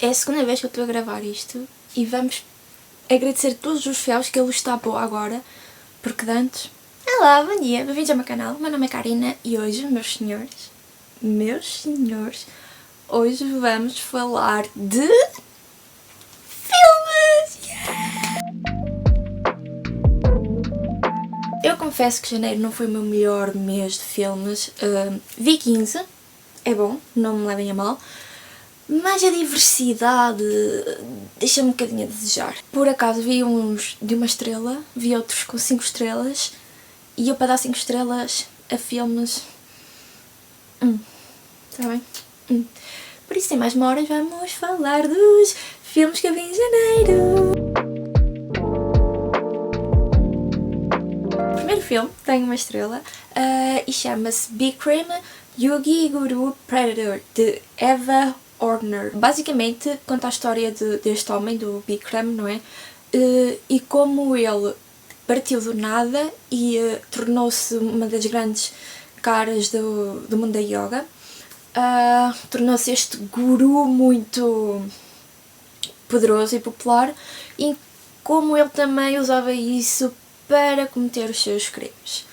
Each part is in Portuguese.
É a segunda vez que eu estou a gravar isto e vamos agradecer a todos os fiéis que ele está boa agora, porque de antes... Olá, bom dia, bem-vindos ao meu canal, meu nome é Karina e hoje, meus senhores, hoje vamos falar de... filmes! Yeah! Eu confesso que janeiro não foi o meu melhor mês de filmes, vi 15, é bom, não me levem a mal, mas a diversidade deixa-me um bocadinho a desejar. Por acaso vi uns de 1 estrela, vi outros com 5 estrelas e eu para dar 5 estrelas a filmes... Está bem? Por isso, sem mais demoras, vamos falar dos filmes que eu vi em janeiro. O primeiro filme tem 1 estrela e chama-se Bikram Yogi Guru Predator, de Eva Ordner. Basicamente conta a história deste homem, do Bikram, não é? E como ele partiu do nada e tornou-se uma das grandes caras do mundo da yoga. Tornou-se este guru muito poderoso e popular, e como ele também usava isso para cometer os seus crimes.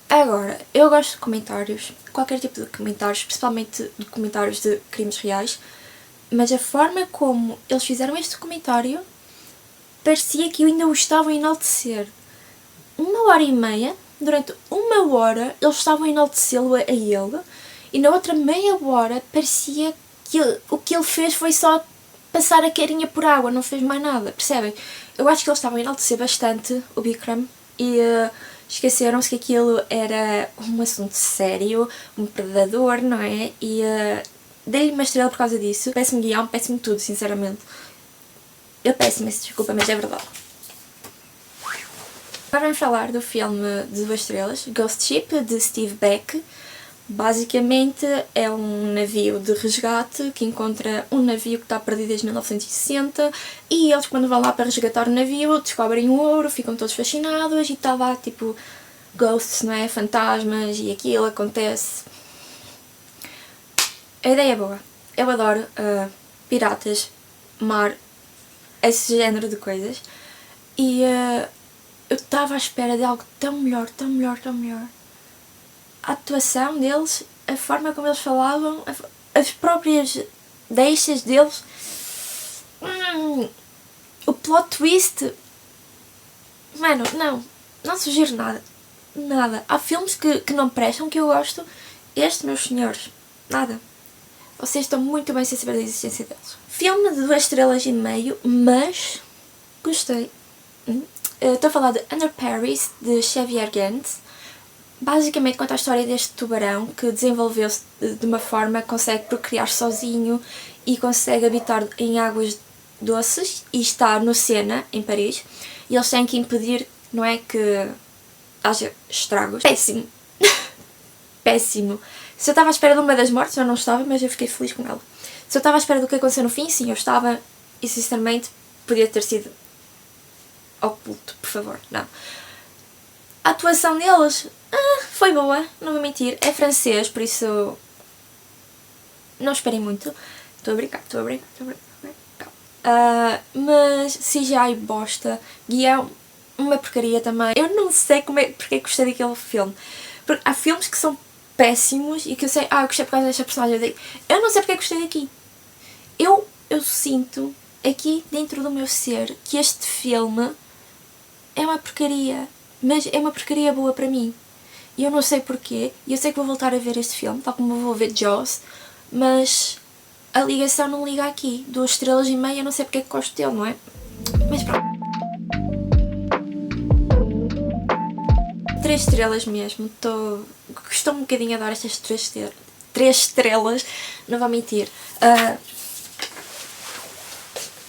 Agora, eu gosto de comentários, qualquer tipo de comentários, principalmente documentários de crimes reais, mas a forma como eles fizeram este documentário parecia que ainda o estavam a enaltecer. 1h30, durante 1 hora, eles estavam a enaltecê-lo a ele, e na outra meia hora parecia que o que ele fez foi só passar a carinha por água, não fez mais nada, percebem? Eu acho que eles estavam a enaltecer bastante o Bikram e esqueceram-se que aquilo era um assunto sério, um predador, não é? E dei-lhe 1 estrela por causa disso. Péssimo guião, péssimo tudo, sinceramente. Eu peço imensa desculpa, mas é verdade. Agora vamos falar do filme de 2 estrelas, Ghost Ship, de Steve Beck. Basicamente é um navio de resgate que encontra um navio que está perdido desde 1960 e eles, quando vão lá para resgatar o navio, descobrem o ouro, ficam todos fascinados e está lá tipo ghosts, não é? Fantasmas, e aquilo acontece. A ideia é boa. Eu adoro piratas, mar, esse género de coisas, e eu estava à espera de algo tão melhor, tão melhor, tão melhor. A atuação deles, a forma como eles falavam, as próprias deixas deles, o plot twist, mano, não sugiro nada, nada. Há filmes que não prestam, que eu gosto, este, meus senhores, nada. Vocês estão muito bem sem saber da existência deles. Filme de 2 estrelas e meio, mas gostei. Estou a falar de Under Paris, de Xavier Gans. Basicamente conta a história deste tubarão que desenvolveu-se de uma forma que consegue procriar sozinho e consegue habitar em águas doces, e está no Sena, em Paris, e eles têm que impedir, não é, que haja estragos. Péssimo. Péssimo. Se eu estava à espera de uma das mortes, eu não estava, mas eu fiquei feliz com ela. Se eu estava à espera do que aconteceu no fim, sim, eu estava, e sinceramente podia ter sido oculto, por favor, não. A atuação deles foi boa, não vou mentir, é francês, por isso não esperem muito. Estou a brincar. Mas CGI bosta, guião uma porcaria também. Eu não sei porque gostei daquele filme. Porque há filmes que são péssimos e que eu sei, gostei por causa desta personagem. Eu não sei porque gostei daqui. Eu sinto aqui dentro do meu ser que este filme é uma porcaria, mas é uma porcaria boa para mim. E eu não sei porquê, e eu sei que vou voltar a ver este filme, tal como vou ver Jaws, mas a ligação não liga aqui. 2 estrelas e meia, eu não sei porque é que gosto dele, não é? Mas pronto. 3 estrelas mesmo, gostou um bocadinho a dar estas 3 estrelas, não vou mentir.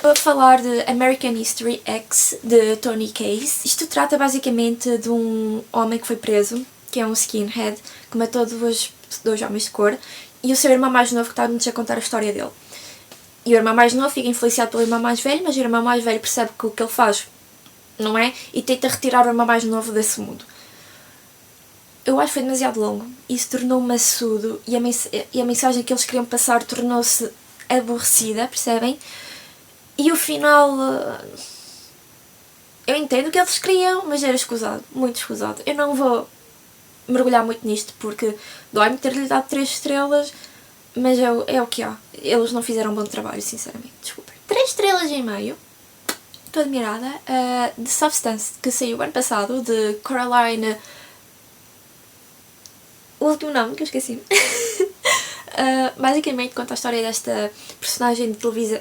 Vou falar de American History X, de Tony Case. Isto trata basicamente de um homem que foi preso, que é um skinhead, que matou dois homens de cor, e o seu irmão mais novo que está-nos a contar a história dele. E o irmão mais novo fica influenciado pelo irmão mais velho, mas o irmão mais velho percebe que o que ele faz não é, e tenta retirar o irmão mais novo desse mundo. Eu acho que foi demasiado longo, e isso tornou maçudo, e a mensagem que eles queriam passar tornou-se aborrecida, percebem? E o final... eu entendo o que eles queriam, mas era escusado, muito escusado. Eu não vou mergulhar muito nisto porque dói-me ter-lhe dado 3 estrelas, mas é o que há. Eles não fizeram um bom trabalho, sinceramente, desculpem. 3 estrelas e meio. Estou admirada. The Substance, que saiu ano passado, de Coraline... o último nome que eu esqueci. Basicamente conta a história desta personagem de televisão,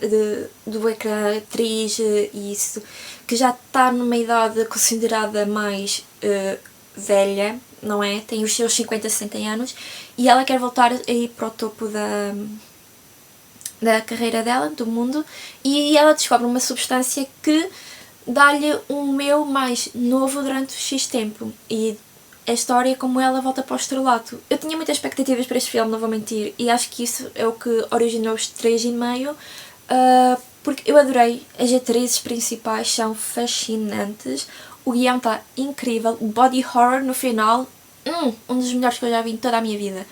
do ecrã, atriz e isso, que já está numa idade considerada mais velha, não é? Tem os seus 50, 60 anos e ela quer voltar a ir para o topo da carreira dela, do mundo, e ela descobre uma substância que dá-lhe um eu mais novo durante X tempo e a história é como ela volta para o estrelato. Eu tinha muitas expectativas para este filme, não vou mentir, e acho que isso é o que originou os 3,5, porque eu adorei, as atrizes principais são fascinantes, o guião está incrível, o body horror no final, um dos melhores que eu já vi em toda a minha vida.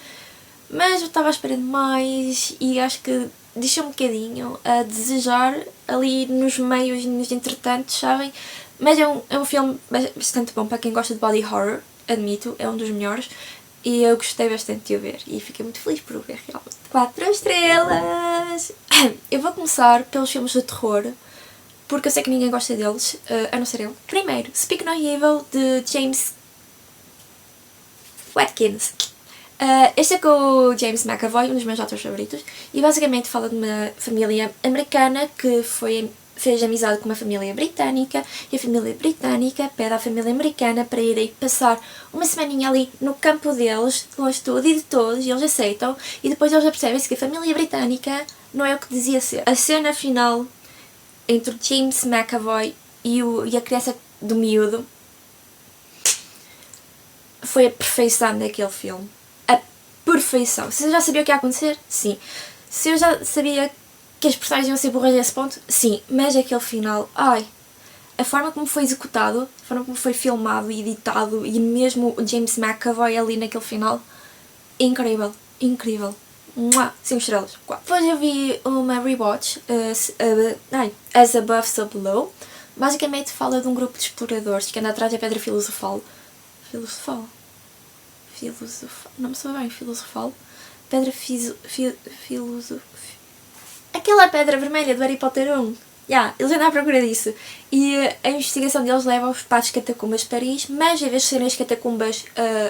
Mas eu estava à espera de mais e acho que deixou um bocadinho a desejar ali nos meios e nos entretantos, sabem? Mas é um filme bastante bom para quem gosta de body horror, admito, é um dos melhores e eu gostei bastante de o ver e fiquei muito feliz por o ver realmente. 4 estrelas! Eu vou começar pelos filmes de terror, porque eu sei que ninguém gosta deles, a não ser eu. Primeiro, Speak No Evil, de James Watkins. Este é com o James McAvoy, um dos meus atores favoritos, e basicamente fala de uma família americana que fez amizade com uma família britânica, e a família britânica pede à família americana para irem passar uma semaninha ali no campo deles, longe de tudo e de todos, e eles aceitam, e depois eles apercebem-se que a família britânica não é o que dizia ser. A cena final entre o James McAvoy e a criança do miúdo foi a perfeição daquele filme. Perfeição. Se eu já sabia o que ia acontecer? Sim. Se eu já sabia que as personagens iam ser burras a esse ponto? Sim. Mas aquele final, a forma como foi executado, a forma como foi filmado e editado e mesmo o James McAvoy ali naquele final, incrível. Incrível. 5 estrelas. 4. Depois eu vi uma rewatch, As Above, So Below. Basicamente fala de um grupo de exploradores que anda atrás da pedra filosofal. Não me soube bem, filosofal. Pedra filosofal. Aquela pedra vermelha do Harry Potter 1. Eles andam à procura disso. E a investigação deles leva-os para as catacumbas de Paris, mas em vez de serem as catacumbas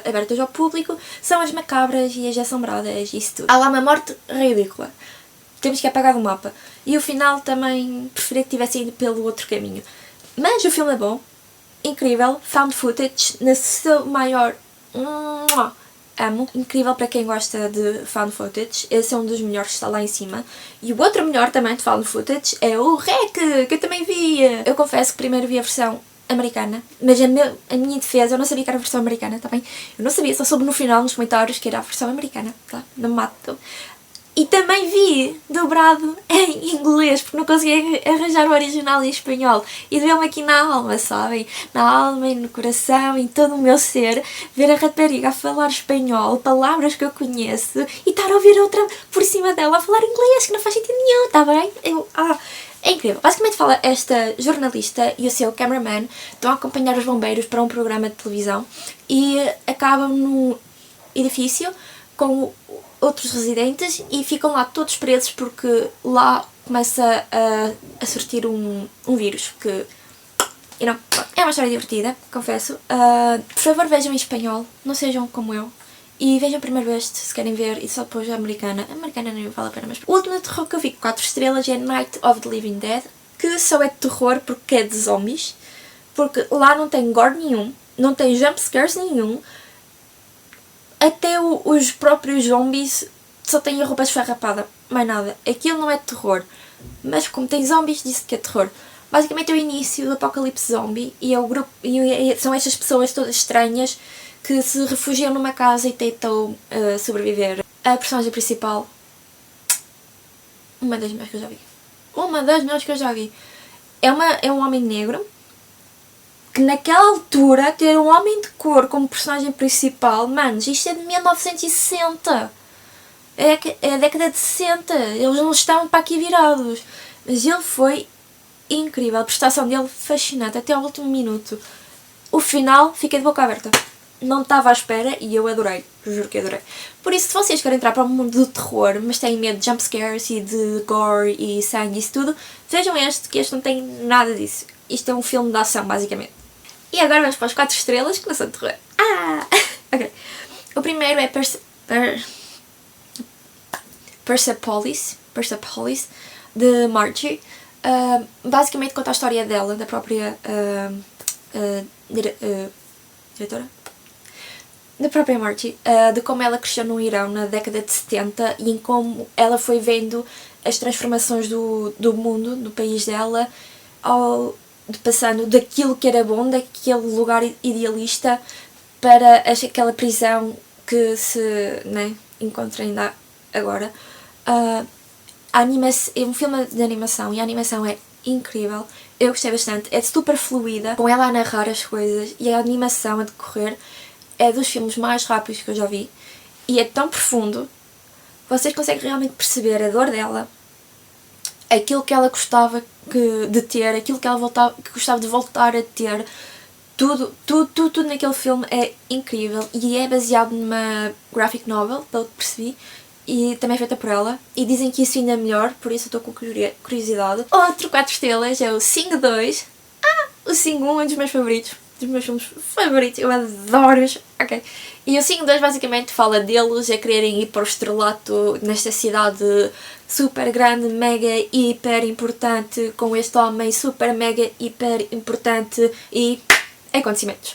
abertas ao público, são as macabras e as assombradas e isso tudo. Há lá uma morte ridícula. Temos que apagar do mapa. E o final também preferia que tivesse ido pelo outro caminho. Mas o filme é bom, incrível, found footage, na seu maior... amo. Incrível para quem gosta de found footage. Esse é um dos melhores que está lá em cima. E o outro melhor também de found footage é o REC, que eu também vi. Eu confesso que primeiro vi a versão americana, mas a minha defesa, eu não sabia que era a versão americana, tá bem? Eu não sabia, só soube no final nos comentários que era a versão americana, tá? Não me mato. E também vi dobrado em inglês, porque não conseguia arranjar o original em espanhol. E doeu-me aqui na alma, sabem? Na alma e no coração, em todo o meu ser, ver a rapariga a falar espanhol, palavras que eu conheço, e estar a ouvir outra por cima dela a falar inglês, que não faz sentido nenhum, tá bem? É incrível. Basicamente fala esta jornalista e o seu cameraman estão a acompanhar os bombeiros para um programa de televisão e acabam num edifício com outros residentes e ficam lá todos presos porque lá começa a surtir um vírus que... é uma história divertida, confesso. Por favor, vejam em espanhol, não sejam como eu. E vejam primeiro este, se querem ver, e só depois a americana. A americana nem vale a pena, mas... O último de terror que eu vi com 4 estrelas é Night of the Living Dead, que só é de terror porque é de zombies, porque lá não tem gore nenhum, não tem jump scares nenhum, até os próprios zombies só têm a roupa esfarrapada, mais nada. Aquilo não é terror, mas como tem zombies, disse que é terror. Basicamente é o início do apocalipse zombie e é o grupo, são estas pessoas todas estranhas que se refugiam numa casa e tentam sobreviver. A personagem principal, uma das melhores que eu já vi. Uma das melhores que eu já vi. É um homem negro, que naquela altura ter um homem de cor como personagem principal, manos, isto é de 1960. É a década de 60, eles não estavam para aqui virados. Mas ele foi incrível, a prestação dele fascinante, até ao último minuto. O final, fiquei de boca aberta. Não estava à espera e eu adorei, juro que adorei. Por isso, se vocês querem entrar para o mundo do terror, mas têm medo de jumpscares e de gore e sangue e isso tudo, vejam este, que este não tem nada disso. Isto é um filme de ação, basicamente. E agora vamos para os 4 estrelas, que não são de terror. Ok. O primeiro é Persepolis, de Margie. Basicamente conta a história dela, da própria diretora? Da própria Margie, de como ela cresceu no Irão na década de 70 e em como ela foi vendo as transformações do mundo, do país dela, passando daquilo que era bom, daquele lugar idealista, para aquela prisão que se encontra ainda agora. É um filme de animação e a animação é incrível, eu gostei bastante, é super fluida, com ela a narrar as coisas e a animação a decorrer. É dos filmes mais rápidos que eu já vi e é tão profundo, vocês conseguem realmente perceber a dor dela, aquilo que ela gostava de ter, aquilo que ela gostava de voltar a ter. Tudo naquele filme é incrível e é baseado numa graphic novel, pelo que percebi, e também é feita por ela, e dizem que isso ainda é melhor, por isso eu estou com curiosidade. Outro 4 estrelas é o Sing 2. O Sing 1 é um dos meus favoritos, dos meus filmes favoritos, eu adoro-os. Ok. E o Sing 2 basicamente fala deles a quererem ir para o estrelato nesta cidade super grande, mega, hiper importante, com este homem super, mega, hiper importante e acontecimentos.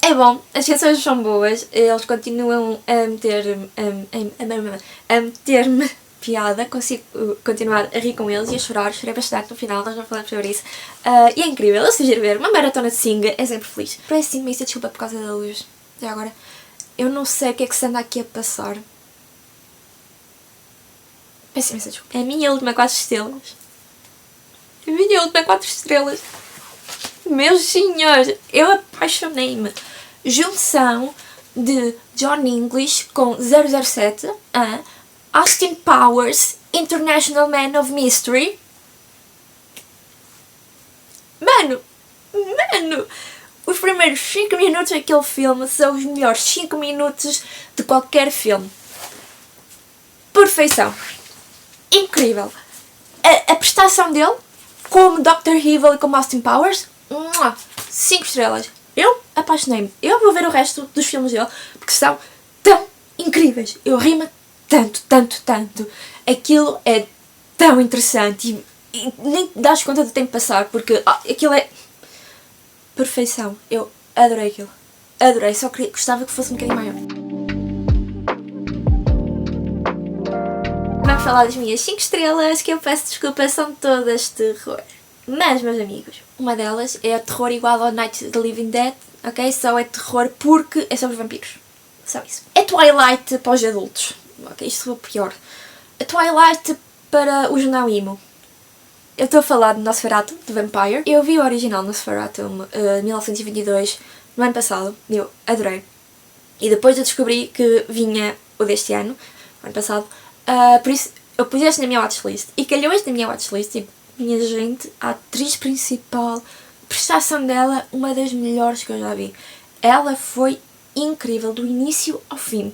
É bom, as canções são boas, eles continuam a meter-me piada, consigo continuar a rir com eles e a chorar, chorei bastante no final, nós já falamos sobre isso. E é incrível, eu sugiro ver, uma maratona de Sing é sempre feliz. Peço imensa desculpa por causa da luz, já agora, eu não sei o que é que se anda aqui a passar. Peço imensa desculpa. É a minha última 4 estrelas. A minha última 4 estrelas. Meus senhores, eu apaixonei-me. Junção de John English com 007, Austin Powers, International Man of Mystery. Mano, os primeiros 5 minutos daquele filme são os melhores 5 minutos de qualquer filme. Perfeição. Incrível. A prestação dele, como Dr. Evil e como Austin Powers, 5 estrelas. Eu apaixonei-me. Eu vou ver o resto dos filmes dele porque são tão incríveis. Eu ri-me tanto. Aquilo é tão interessante e nem dás conta do tempo passar porque aquilo é perfeição. Eu adorei aquilo. Adorei, só gostava que fosse um bocadinho maior. Vamos falar das minhas 5 estrelas, que eu peço desculpa, são todas terror. Mas, meus amigos, uma delas é terror igual ao Night of the Living Dead, ok? Só é terror porque é sobre vampiros. Só isso. É Twilight para os adultos. Ok, isto foi o pior. A Twilight para os não emo. Eu estou a falar de Nosferatu, de Vampire. Eu vi o original Nosferatu, 1922, no ano passado. Eu adorei. E depois eu descobri que vinha o deste ano, ano passado. Por isso, eu pus este na minha watchlist. E calhou este na minha watchlist. E, minha gente, a atriz principal, a prestação dela, uma das melhores que eu já vi. Ela foi incrível, do início ao fim.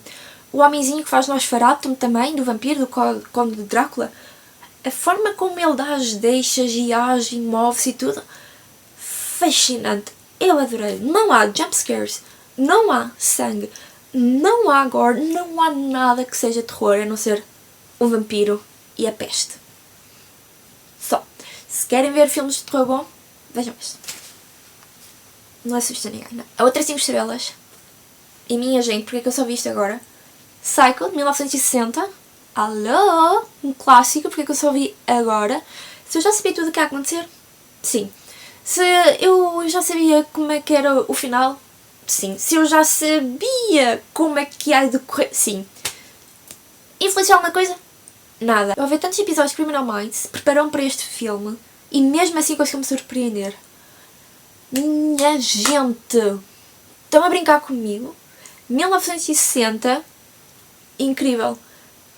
O homenzinho que faz Nosferatu também, do vampiro, do Conde de Drácula, a forma como ele dá as deixas e age e move-se e tudo, fascinante. Eu adorei. Não há jumpscares, não há sangue, não há gore, não há nada que seja terror, a não ser um vampiro e a peste. Só. Se querem ver filmes de terror bom, vejam este. Não assusta ninguém, não. A outra 5 estrelas, e minha gente, porque é que eu só vi isto agora? Psycho, de 1960. Alô? Um clássico, porque é que eu só vi agora? Se eu já sabia tudo o que ia acontecer? Sim. Se eu já sabia como é que era o final? Sim. Se eu já sabia como é que ia decorrer? Sim. Influenciou alguma coisa? Nada. Eu ver tantos episódios de Criminal Minds, preparam para este filme e mesmo assim conseguiu-me surpreender. Minha gente! Estão a brincar comigo? 1960, incrível.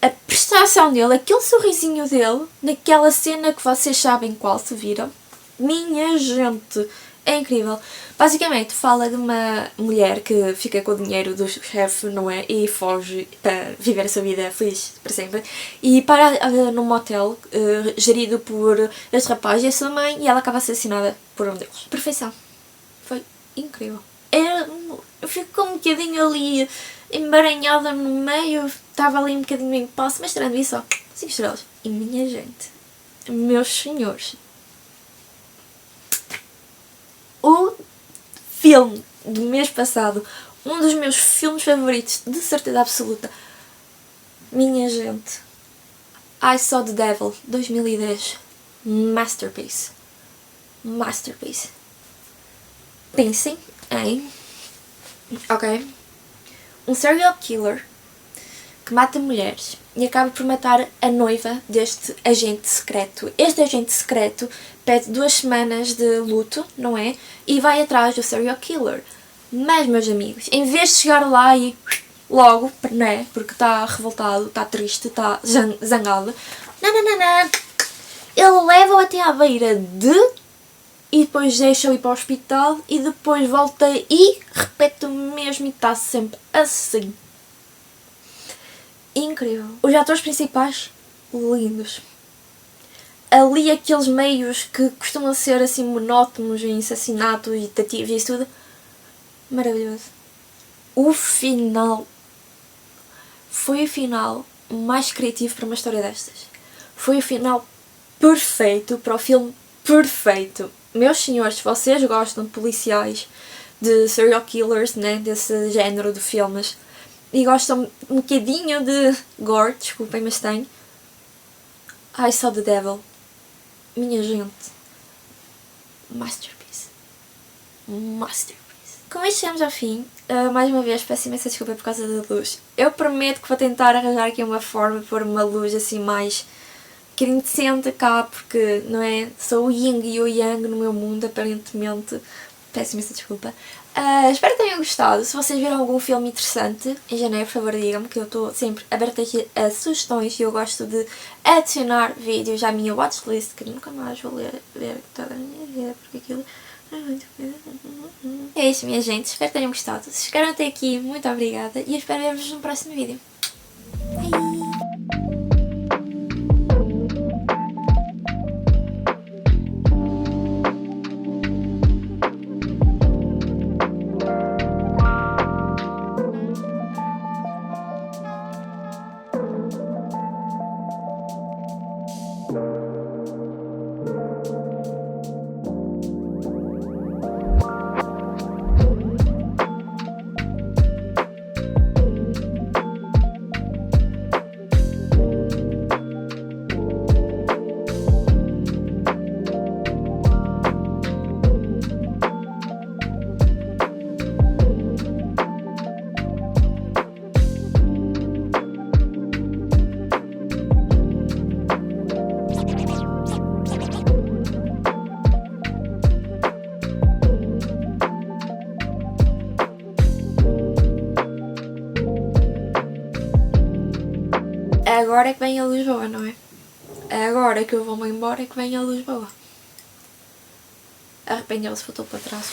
a prestação dele, aquele sorrisinho dele, naquela cena que vocês sabem qual, se viram. Minha gente, é incrível. Basicamente fala de uma mulher que fica com o dinheiro do chefe, não é? E foge para viver a sua vida feliz para sempre. E para num motel gerido por este rapaz e a sua mãe, e ela acaba assassinada por um deles. Perfeição. Foi incrível. Eu fico um bocadinho ali embaranhada no meio, estava ali um bocadinho em passo, mas tirando isso, ó, 5 estrelas. E minha gente, meus senhores, o filme do mês passado, um dos meus filmes favoritos, de certeza absoluta, minha gente, I Saw the Devil, 2010, masterpiece. Masterpiece. Pensem em, ok, um serial killer que mata mulheres e acaba por matar a noiva deste agente secreto. Este agente secreto pede 2 semanas de luto, não é? E vai atrás do serial killer. Mas, meus amigos, em vez de chegar lá e logo, não é? Porque está revoltado, está triste, está zangado. Não. Ele leva-o até à beira de... e depois deixa-o ir para o hospital e depois volta e repete o mesmo e está sempre assim. Incrível. Os atores principais, lindos. Ali aqueles meios que costumam ser assim monótonos em assassinatos e detetives e isso tudo, maravilhoso. O final foi o final mais criativo para uma história destas. Foi o final perfeito para o filme perfeito. Meus senhores, se vocês gostam de policiais, de serial killers, né, desse género de filmes, e gostam um bocadinho de gore, desculpem, mas tem, I Saw the Devil. Minha gente, masterpiece. Masterpiece. Com isto chegamos ao fim. Mais uma vez peço imensa desculpa por causa da luz. Eu prometo que vou tentar arranjar aqui uma forma de pôr uma luz assim mais um bocadinho decente cá, porque não é? Sou o yin e o yang no meu mundo, aparentemente. Peço imensa desculpa. Espero que tenham gostado. Se vocês viram algum filme interessante em janeiro, por favor digam-me, que eu estou sempre aberta aqui a sugestões e eu gosto de adicionar vídeos à minha watchlist, que nunca mais vou ver toda a minha vida, porque aquilo é muito... É isso, minha gente. Espero que tenham gostado. Se chegaram até aqui, muito obrigada e eu espero ver-vos no próximo vídeo. Bye! Agora é que vem a luz boa, não é? Agora que eu vou-me embora é que vem a luz boa. Arrependeu-se, voltou para trás.